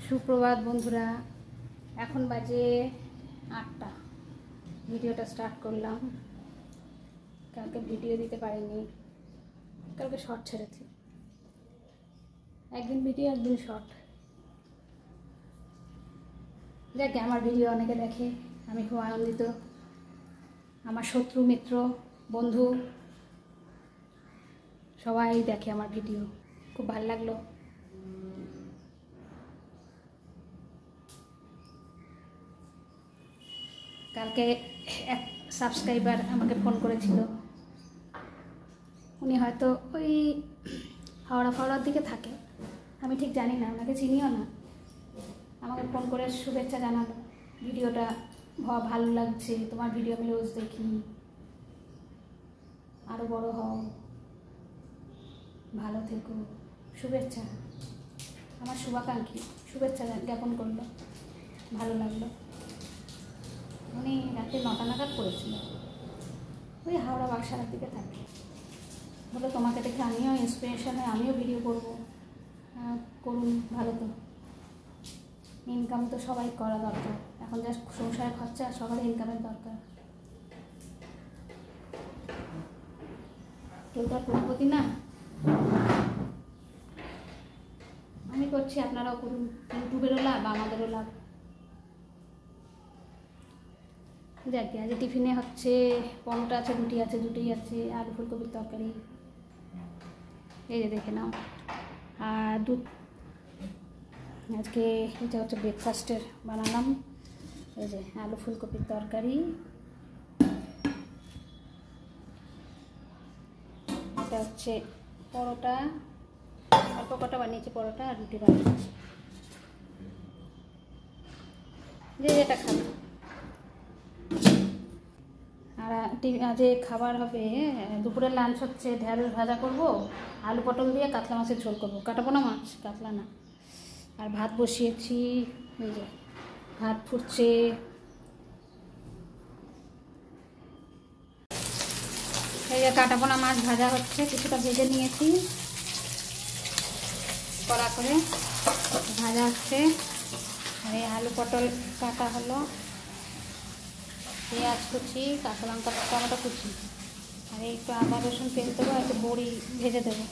সুপ্রভাত বন্ধুরা, এখন বাজে 8টা। ভিডিওটা স্টার্ট করলাম। কালকে ভিডিও দিতে পারিনি, কালকে শর্ট ছেড়েছি। একদিন ভিডিও একদিন শর্ট। যাকে আমার ভিডিও অনেকে দেখে, আমি খুব আনন্দিত। আমার শত্রু মিত্র বন্ধু সবাই দেখে আমার ভিডিও, খুব ভালো লাগলো। কালকে এক সাবস্ক্রাইবার আমাকে ফোন করেছিল। উনি হয়তো ওই হাওড়ার দিকে থাকে, আমি ঠিক জানি না, ওনাকে চিনিও না। আমাকে ফোন করে শুভেচ্ছা জানালো, ভিডিওটা ভালো লাগছে, তোমার ভিডিও আমি রোজ দেখি, আরও বড় হও, ভালো থেকো, শুভেচ্ছা। আমার শুভাকাঙ্ক্ষী শুভেচ্ছা জ্ঞাপন করলো, ভালো লাগলো। উনি রাতে 9টা নাগাদ করেছিল, ওই হাওড়া বাক্সার দিকে থাকে। বলে তোমাকে দেখে আমিও ইন্সপিরেশন হয়, আমিও ভিডিও করব। করুন, ভালো তো। ইনকাম তো সবাই করা দরকার, এখন যা সংসারের খরচা, সবারই ইনকামের দরকার। কেউ তো আর কোটিপতি না। আমি করছি, আপনারাও করুন, ইউটিউবেরও লাভ, আমাদেরও লাভ। যাকে আজ টিফিনে হচ্ছে পরোটা আছে, রুটি আছে, দুটোই আছে, আলু ফুলকপির তরকারি, এই যে দেখে নাও, আর দুধ। আজকে এটা হচ্ছে ব্রেকফাস্টের বানালাম, এই যে আলু ফুলকপির তরকারি, এটা হচ্ছে পরোটা, অল্প কটা বানিয়েছি পরোটা, আর রুটি বানিয়েছি, যে যেটা খাবে। আর আজকে খাবার হবে, দুপুরের লাঞ্চ হচ্ছে ঢেঁড়স ভাজা করব, আলু পটল দিয়ে কাতলা মাছের ঝোল করবো, কাটাবো না মাছ, কাতলা না। আর ভাত বসিয়েছি, এই যে ভাত ফুটছে। এই যে কাটাপোনা মাছ ভাজা হচ্ছে, কিছুটা ভেজে নিয়েছি, কড়া করে ভাজা হচ্ছে। আর এই আলু পটল কাটা হলো, পেঁয়াজ কুচি, কাঁচা লঙ্কা, টমেটো কুচি, আর একটু আদা রসুন পেস্ট দেবো, একটু বড়ি ভেজে দেবো।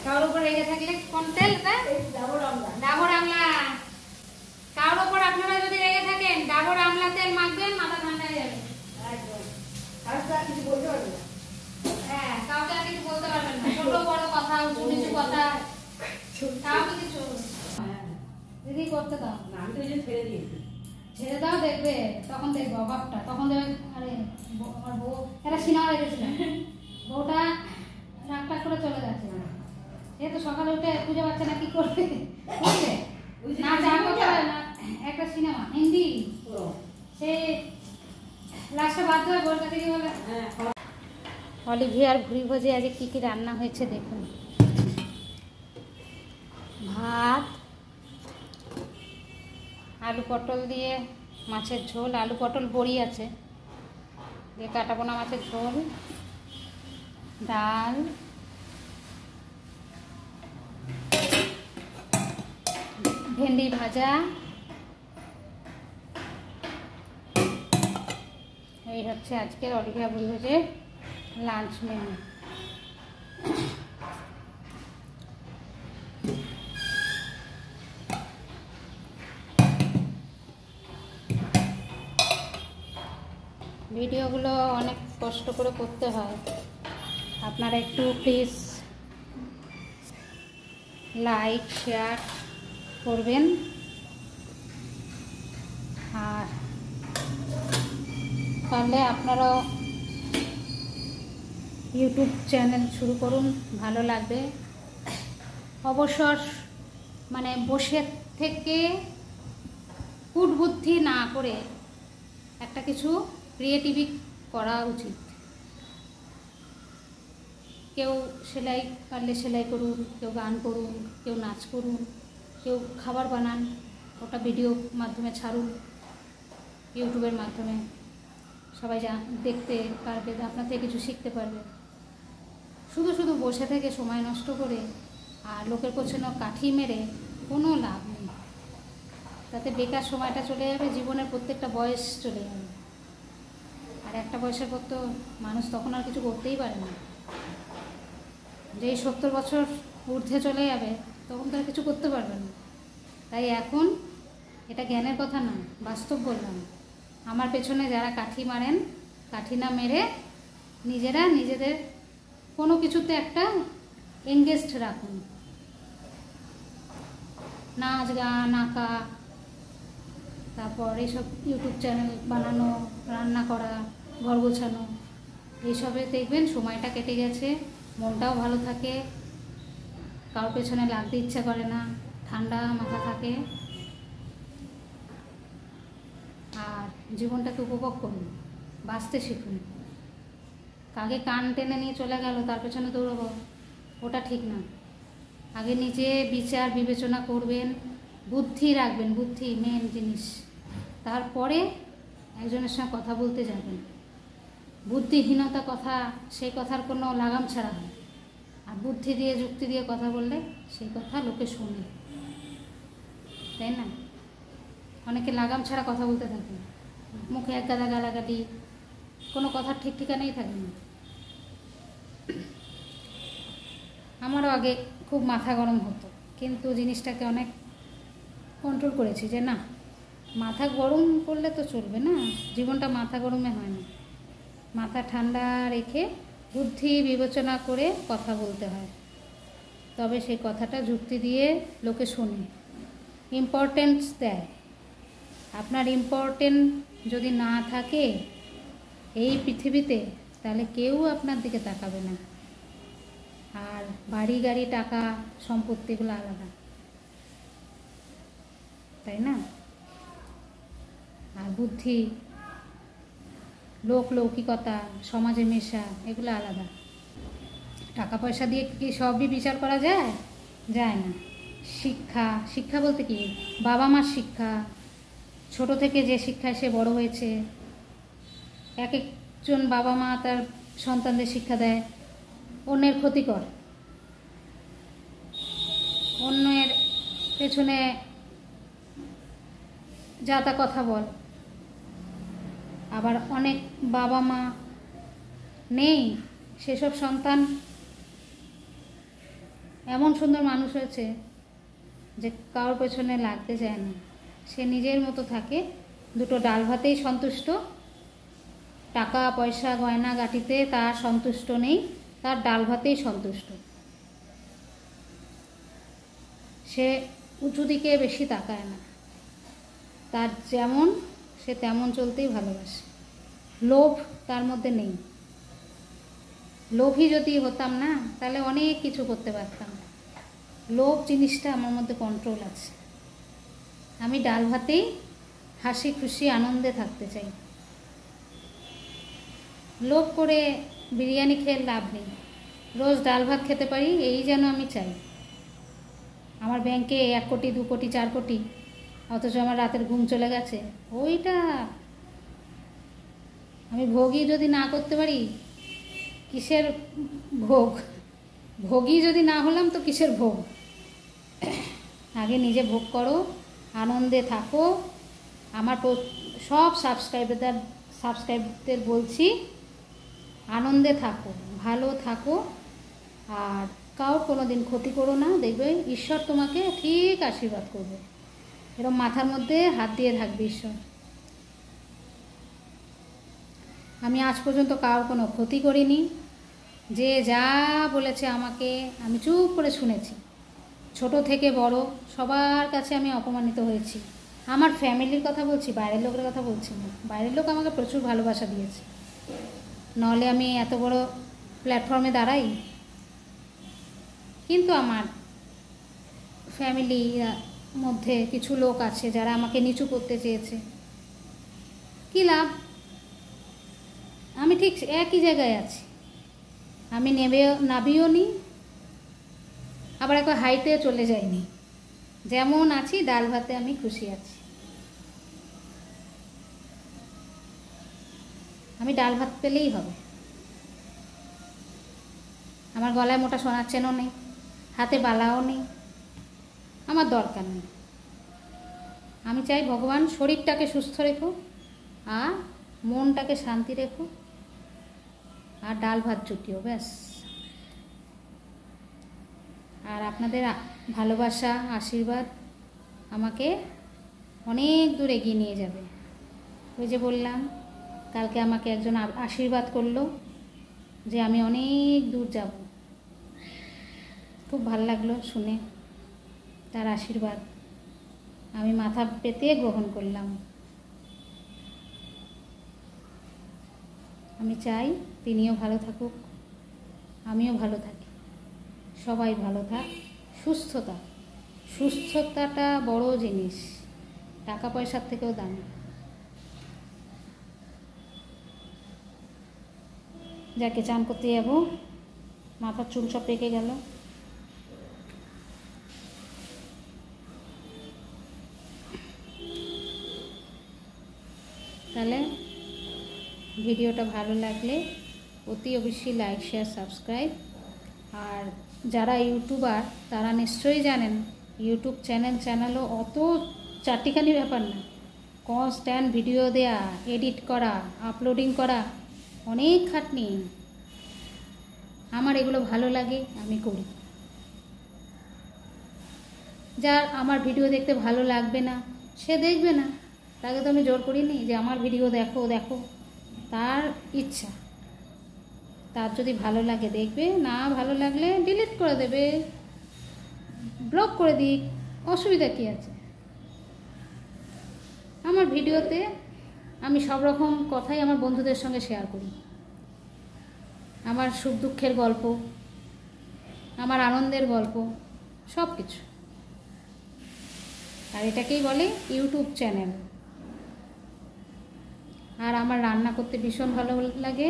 কারোর উপর রেগে থাকলে কোন তেল? ডাবর আমলা। কারোর উপর আপনারা যদি রেগে থাকেন, ডাবর আমলা তেল মাখবেন, মাথা ঠান্ডা হয়ে যাবে। হ্যাঁ, কাউকে আর কিছু বলতে পারবেন না, ছোট বড় কথা, উঁচু নিচু কথা, কাউকে কিছু দিদি করতে দাও। আমি তো ছেড়ে দিয়েছি, ছেড়ে দাও, দেখবে তখন, দেখবে অভাবটা তখন, দেখবে। আরে আমার বউ, এটা সিনেমা রেখেছিল, বউটা রাগটা করে চলে যাচ্ছে, যেহেতু সকালে উঠে পুজো পাচ্ছে না, কি করবে? না যা করতে পারে না, একটা সিনেমা হিন্দি, সে লাস্টে বাধ্য হয়ে বউর কাছে গিয়ে বলে। অলিভিয়ার ভুড়ি ভোজে আজকে কী কী রান্না হয়েছে দেখুন। ভাত, আলু পটল দিয়ে মাছের ঝোল, আলু পটল বড়ি আছে, দিয়ে কাটাপোনা মাছের ঝোল, ডাল, ভেন্ডি ভাজা, এই হচ্ছে আজকের অলিভিয়া ভুড়ি ভোজের লাঞ্চ মেনু। ভিডিওগুলো অনেক কষ্ট করে করতে হয়, আপনারা একটু প্লিজ লাইক শেয়ার করবেন। আর পারলে আপনারাও ইউটিউব চ্যানেল শুরু করুন, ভালো লাগবে। অবসর মানে বসে থেকে কুটবুদ্ধি না করে একটা কিছু ক্রিয়েটিভ করা উচিত। কেউ সেলাই পারলে সেলাই করুন, কেউ গান করুন, কেউ নাচ করুন, কেউ খাবার বানান, ওটা ভিডিও মাধ্যমে ছাড়ুন, ইউটিউবের মাধ্যমে সবাই দেখতে পারবে, আপনার থেকে কিছু শিখতে পারবে। শুধু শুধু বসে থেকে সময় নষ্ট করে আর লোকের পেছনে কাঠি মেরে কোনো লাভ নেই। তাতে বেকার সময়টা চলে যাবে, জীবনের প্রত্যেকটা বয়স চলে যাবে। আর একটা বয়সের পর তো মানুষ তখন আর কিছু করতেই পারে না। যেই 70 বছর ঊর্ধ্বে চলে যাবে তখন তো আর কিছু করতে পারবে না। তাই এখন এটা জ্ঞানের কথা না, বাস্তব বললাম। আমার পেছনে যারা কাঠি মারেন, কাঠি না মেরে নিজেরা নিজেদের কোনো কিছুতে একটা এঙ্গেজড রাখুন। নাচ, গান, আঁকা, তারপর এইসব ইউটিউব চ্যানেল বানানো, রান্না করা, ঘর গোছানো, এইসবে দেখবেন সময়টা কেটে গেছে, মনটাও ভালো থাকে, কারোর পেছনে লাগতে ইচ্ছা করে না, ঠান্ডা মাথা থাকে। আর জীবনটাকে উপভোগ করুন, বাঁচতে শিখুন। কাকে কান টেনে নিয়ে চলে গেল তার পেছনে দৌড়াবো, ওটা ঠিক না। আগে নিজে বিচার বিবেচনা করবেন, বুদ্ধি রাখবেন, বুদ্ধি মেন জিনিস। তারপরে একজনের সঙ্গে কথা বলতে যাবেন। বুদ্ধিহীনতা কথা, সেই কথার কোনো লাগাম ছাড়া হয়। আর বুদ্ধি দিয়ে যুক্তি দিয়ে কথা বললে সেই কথা লোকে শোনে, তাই না? অনেকে লাগাম ছাড়া কথা বলতে থাকে, মুখে এক গাদা গালাগালি, কোনো কথার ঠিক ঠিকানাই থাকে না। আমারও আগে খুব মাথা গরম হতো, কিন্তু জিনিসটাকে অনেক কন্ট্রোল করেছি যে না, মাথা গরম করলে তো চলবে না, জীবনটা মাথা গরমে হয় না। মাথা ঠান্ডা রেখে বুদ্ধি বিবেচনা করে কথা বলতে হয়, তবে সেই কথাটা যুক্তি দিয়ে লোকে শোনে, ইম্পর্টেন্স দেয়। আপনার ইম্পর্টেন্ট যদি না থাকে এই পৃথিবীতে, তাহলে কেউ আপনার দিকে তাকাবে না। আর বাড়ি গাড়ি টাকা সম্পত্তিগুলো আলাদা, তাই না? আর বুদ্ধি, লৌকিকতা, সমাজে মেশা, এগুলো আলাদা। টাকা পয়সা দিয়ে কি সবই বিচার করা যায়? যায় না। শিক্ষা বলতে কি, বাবা মার শিক্ষা, ছোট থেকে যে শিক্ষায় সে বড় হয়েছে। এক একজন বাবা মা তার সন্তানদের শিক্ষা দেয় অন্যের ক্ষতিকর, অন্যের পেছনে যা তা কথা বল। আবার অনেক বাবা মা নেই, সেসব সন্তান এমন সুন্দর মানুষ হয়েছে যে কারোর পেছনে লাগতে চায় না, সে নিজের মতো থাকে, দুটো ডাল ভাতেই সন্তুষ্ট। টাকা পয়সা গয়না গাটিতে তার সন্তুষ্ট নেই, তার ডাল ভাতেই সন্তুষ্ট। সে উঁচু দিকে বেশি তাকায় না, তার যেমন সে তেমন চলতেই ভালোবাসে। লোভ তার মধ্যে নেই। লোভী যদি হতাম না, তাহলে অনেক কিছু করতে পারতাম। লোভ জিনিসটা আমার মধ্যে কন্ট্রোল আছে। আমি ডাল ভাতেই হাসি খুশি আনন্দে থাকতে চাই। লোভ করে বিরিয়ানি খেয়ে লাভ নেই, রোজ ডাল ভাত খেতে পারি এই যেন আমি চাই। আমার ব্যাংকে 1 কোটি 2 কোটি 4 কোটি, অথচ আমার রাতের ঘুম চলে গেছে, ওইটা আমি ভোগই যদি না করতে পারি, কিসের ভোগ? ভোগই যদি না হলাম তো কিসের ভোগ? আগে নিজে ভোগ করো, আনন্দে থাকো। আমার সব সাবস্ক্রাইবদের বলছি, আনন্দে থাকো, ভালো থাকো, আর কারোর কোনো দিন ক্ষতি করো না। দেখবে ঈশ্বর তোমাকে ঠিক আশীর্বাদ করবে। এরকম মাথার মধ্যে হাত দিয়ে থাকবে ঈশ্বর। আমি আজ পর্যন্ত কারোর কোনো ক্ষতি করিনি। যে যা বলেছে আমাকে আমি চুপ করে শুনেছি। ছোট থেকে বড় সবার কাছে আমি অপমানিত হয়েছি, আমার ফ্যামিলির কথা বলছি, বাইরের লোকের কথা বলছি না। বাইরের লোক আমাকে প্রচুর ভালোবাসা দিয়েছে, নাহলে আমি এত বড় প্ল্যাটফর্মে দাঁড়াই। কিন্তু আমার ফ্যামিলির মধ্যে কিছু লোক আছে যারা আমাকে নিচু করতে চেয়েছে। কী লাভ? আমি ঠিক একই জায়গায় আছি, আমি নাবিও নি, আবার একবার হাইটে চলে যাইনি। যেমন আছি ডাল ভাতে আমি খুশি আছি। আমি ডাল ভাত পেলেই হবে। আমার গলায় মোটা সোনার চেনও নেই, হাতে বালাও নেই, আমার দরকার নেই। আমি চাই ভগবান শরীরটাকে সুস্থ রেখো আর মনটাকে শান্তি রেখো, আর ডাল ভাত জুটিও, ব্যাস। আর আপনাদের ভালোবাসা, আশীর্বাদ আমাকে অনেক দূর এগিয়ে নিয়ে যাবে। ওই যে বললাম, কালকে আমাকে একজন আশীর্বাদ করলো যে আমি অনেক দূর যাব। খুব ভালো লাগলো শুনে তার আশীর্বাদ। আমি মাথা পেতে গ্রহণ করলাম। আমি চাই তিনিও ভালো থাকুক, আমিও ভালো থাকি, সবাই ভালো থাক। সুস্থতাটা বড় জিনিস, টাকা পয়সার থেকেও দামি। যাকে চান করতে যাবো, মাথার চুল সব পেকে গেল। তাহলে ভিডিওটা ভালো লাগলে অতি অবশ্যই লাইক, শেয়ার, সাবস্ক্রাইব। আর যারা ইউটিউবার তারা নিশ্চয়ই জানেন ইউটিউব চ্যানেলও অত চারটিখানি ব্যাপার না। কনস্ট্যান্ট ভিডিও দেয়া, এডিট করা, আপলোডিং করা, অনেক খাটনি। আমার এগুলো ভালো লাগে, আমি করি। যার আমার ভিডিও দেখতে ভালো লাগবে না সে দেখবে না, তাকে তো আমি জোর করিনি যে আমার ভিডিও দেখো। তার ইচ্ছা, তার যদি ভালো লাগে দেখবে, না ভালো লাগলে ডিলিট করে দেবে, ব্লক করে দিক, অসুবিধা কী আছে? আমার ভিডিওতে আমি সব রকম কথাই আমার বন্ধুদের সঙ্গে শেয়ার করি। আমার সুখ দুঃখের গল্প, আমার আনন্দের গল্প, সব কিছু। আর এটাকেই বলে ইউটিউব চ্যানেল। আর আমার রান্না করতে ভীষণ ভালো লাগে।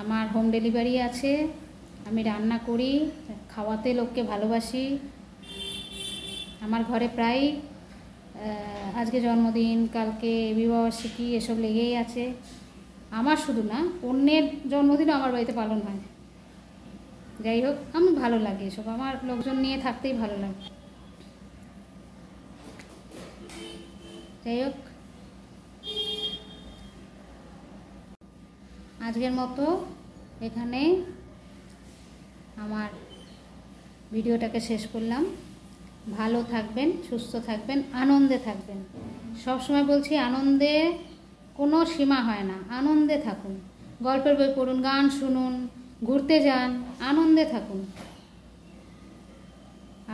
আমার হোম ডেলিভারি আছে, আমি রান্না করি, খাওয়াতে লোককে ভালোবাসি। আমার ঘরে প্রায় আজকে জন্মদিন, কালকে বিবাহবার্ষিকী, এসব লেগেই আছে। আমার শুধু না, অন্যের জন্মদিনও আমার বাড়িতে পালন হয়। যাই হোক, আমি ভালো লাগে এসব, আমার লোকজন নিয়ে থাকতেই ভালো লাগে। যাই হোক, আজকের মতো এখানে আমার ভিডিওটাকে শেষ করলাম। ভালো থাকবেন, সুস্থ থাকবেন, আনন্দে থাকবেন। সবসময় বলছি, আনন্দে কোনো সীমা হয় না, আনন্দে থাকুন। গল্পের বই পড়ুন, গান শুনুন, ঘুরতে যান, আনন্দে থাকুন।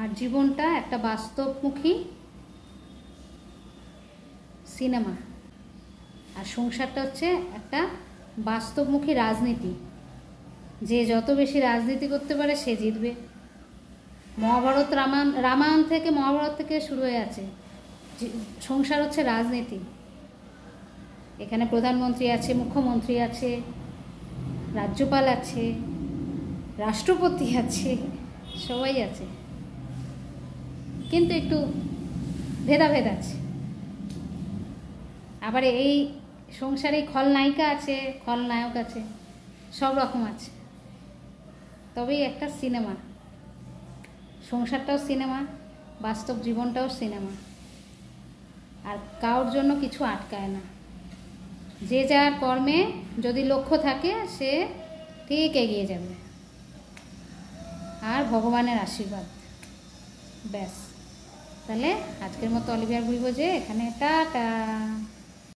আর জীবনটা একটা বাস্তবমুখী সিনেমা, আর সংসারটা হচ্ছে একটা বাস্তবমুখী রাজনীতি। যে যত বেশি রাজনীতি করতে পারে সে জিতবে। মহাভারত, রামায়ণ থেকে, মহাভারত থেকে শুরু হয়ে আছে। সংসার হচ্ছে রাজনীতি। এখানে প্রধানমন্ত্রী আছে, মুখ্যমন্ত্রী আছে, রাজ্যপাল আছে, রাষ্ট্রপতি আছে, সবাই আছে, কিন্তু একটু ভেদাভেদ আছে। আবার এই সংসারে খলনায়িকা আছে, খলনায়ক আছে, সব রকম আছে। তবেই একটা সিনেমা। সংসারটাও সিনেমা, বাস্তব জীবনটাও সিনেমা। আর কারোর জন্য কিছু আটকায় না। যে যার কর্মে যদি লক্ষ্য থাকে সে ঠিক এগিয়ে যাবে। আর ভগবানের আশীর্বাদ, ব্যাস। তাহলে আজকের মতো অলিভিয়ার বুড়ি বোঝে এখানে টাটা।